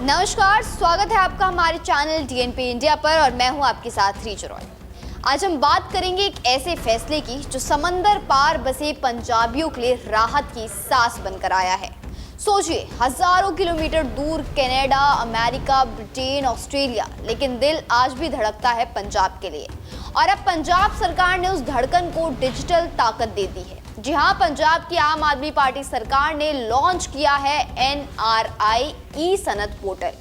नमस्कार, स्वागत है आपका हमारे चैनल डीएनपी इंडिया पर और मैं हूं आपके साथ रीच रॉय। आज हम बात करेंगे एक ऐसे फैसले की जो समंदर पार बसे पंजाबियों के लिए राहत की सांस बनकर आया है। सोचिए, हजारों किलोमीटर दूर कनाडा, अमेरिका, ब्रिटेन, ऑस्ट्रेलिया, लेकिन दिल आज भी धड़कता है पंजाब के लिए। और अब पंजाब सरकार ने उस धड़कन को डिजिटल ताकत दे दी है। जी हाँ, पंजाब की आम आदमी पार्टी सरकार ने लॉन्च किया है एनआरआई ई सनद पोर्टल,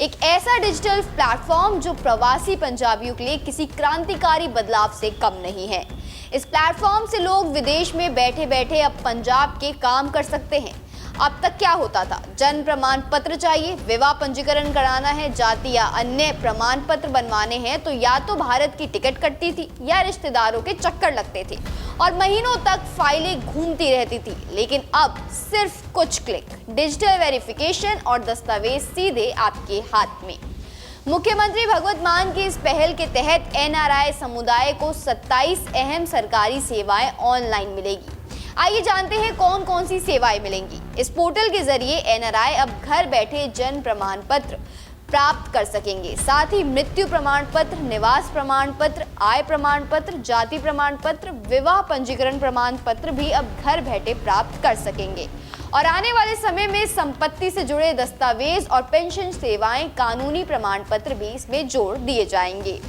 एक ऐसा डिजिटल प्लेटफॉर्म जो प्रवासी पंजाबियों के लिए किसी क्रांतिकारी बदलाव से कम नहीं है। इस प्लेटफॉर्म से लोग विदेश में बैठे बैठे अब पंजाब के काम कर सकते हैं। अब तक क्या होता था, जन्म प्रमाण पत्र चाहिए, विवाह पंजीकरण कराना है, जाति या अन्य प्रमाण पत्र बनवाने हैं तो या तो भारत की टिकट कटती थी या रिश्तेदारों के चक्कर लगते थे और महीनों तक फाइलें घूमती रहती थी। लेकिन अब सिर्फ कुछ क्लिक, डिजिटल वेरिफिकेशन और दस्तावेज सीधे आपके हाथ में। मुख्यमंत्री भगवंत मान की इस पहल के तहत एनआरआई समुदाय को 27 अहम सरकारी सेवाएं ऑनलाइन मिलेगी। आइए जानते हैं कौन कौन सी सेवाएं मिलेंगी। इस पोर्टल के जरिए एनआरआई अब घर बैठे जन्म प्रमाण पत्र प्राप्त कर सकेंगे। साथ ही मृत्यु प्रमाण पत्र, निवास प्रमाण पत्र, आय प्रमाण पत्र, जाति प्रमाण पत्र, विवाह पंजीकरण प्रमाण पत्र भी अब घर बैठे प्राप्त कर सकेंगे। और आने वाले समय में संपत्ति से जुड़े दस्तावेज और पेंशन सेवाएं, कानूनी प्रमाण पत्र भी इसमें जोड़ दिए जाएंगे।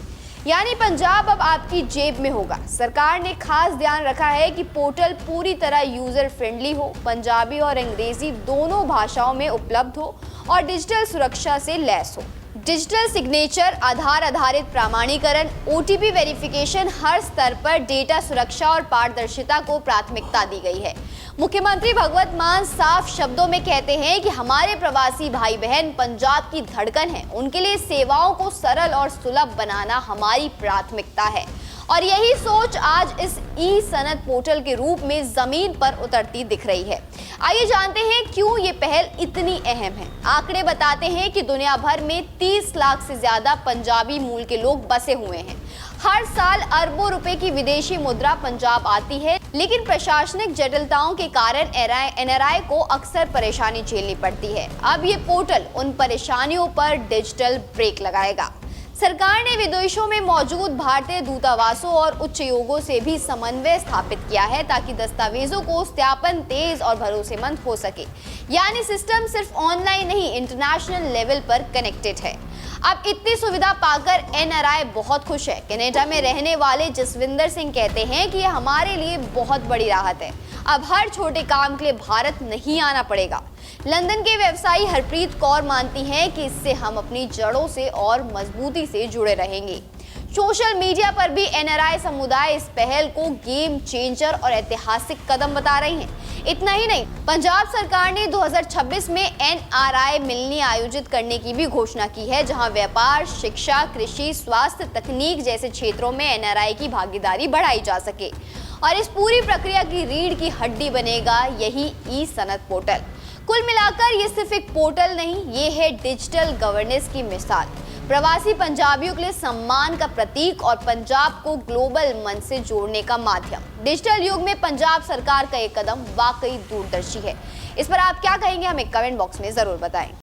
यानी पंजाब अब आपकी जेब में होगा। सरकार ने खास ध्यान रखा है कि पोर्टल पूरी तरह यूजर फ्रेंडली हो, पंजाबी और अंग्रेजी दोनों भाषाओं में उपलब्ध हो और डिजिटल सुरक्षा से लैस हो। डिजिटल सिग्नेचर, आधार आधारित प्रमाणीकरण, ओटीपी वेरिफिकेशन, हर स्तर पर डेटा सुरक्षा और पारदर्शिता को प्राथमिकता दी गई है। मुख्यमंत्री भगवंत मान साफ शब्दों में कहते हैं कि हमारे प्रवासी भाई बहन पंजाब की धड़कन है, उनके लिए सेवाओं को सरल और सुलभ बनाना हमारी प्राथमिकता है। और यही सोच आज इस ई सनद पोर्टल के रूप में जमीन पर उतरती दिख रही है। आइए जानते हैं क्यों ये पहल इतनी अहम है। आंकड़े बताते हैं कि दुनिया भर में 30 लाख से ज्यादा पंजाबी मूल के लोग बसे हुए हैं। हर साल अरबों रुपए की विदेशी मुद्रा पंजाब आती है, लेकिन प्रशासनिक जटिलताओं के कारण एनआरआई को अक्सर परेशानी झेलनी पड़ती है। अब ये पोर्टल उन परेशानियों पर डिजिटल ब्रेक लगाएगा। सरकार ने विदेशों में मौजूद भारतीय दूतावासों और उच्चायोगों से भी समन्वय स्थापित किया है ताकि दस्तावेजों को सत्यापन तेज और भरोसेमंद हो सके। यानी सिस्टम सिर्फ ऑनलाइन नहीं, इंटरनेशनल लेवल पर कनेक्टेड है। अब इतनी सुविधा पाकर एनआरआई बहुत खुश है। कनाडा में रहने वाले जसविंदर सिंह कहते हैं कि यह हमारे लिए बहुत बड़ी राहत है। अब हर छोटे काम के लिए भारत नहीं आना पड़ेगा। लंदन के व्यवसायी हरप्रीत कौर मानती हैं कि इससे हम अपनी जड़ों से और मजबूती से जुड़े रहेंगे। सोशल मीडिया पर भी एनआरआई समुदाय इस पहल को गेम चेंजर और ऐतिहासिक कदम बता रही हैं। इतना ही नहीं, पंजाब सरकार ने 2026 में एनआरआई मिलनी आयोजित करने की भी घोषणा की है, जहां व्यापार, शिक्षा, कृषि, स्वास्थ्य, तकनीक जैसे क्षेत्रों में एनआरआई की भागीदारी बढ़ाई जा सके। और इस पूरी प्रक्रिया की रीढ़ की हड्डी बनेगा यही ई सनद पोर्टल। कुल मिलाकर ये सिर्फ एक पोर्टल नहीं, ये है डिजिटल गवर्नेंस की मिसाल, प्रवासी पंजाबियों के लिए सम्मान का प्रतीक और पंजाब को ग्लोबल मंच से जोड़ने का माध्यम। डिजिटल युग में पंजाब सरकार का ये कदम वाकई दूरदर्शी है। इस पर आप क्या कहेंगे, हमें कमेंट बॉक्स में जरूर बताएं।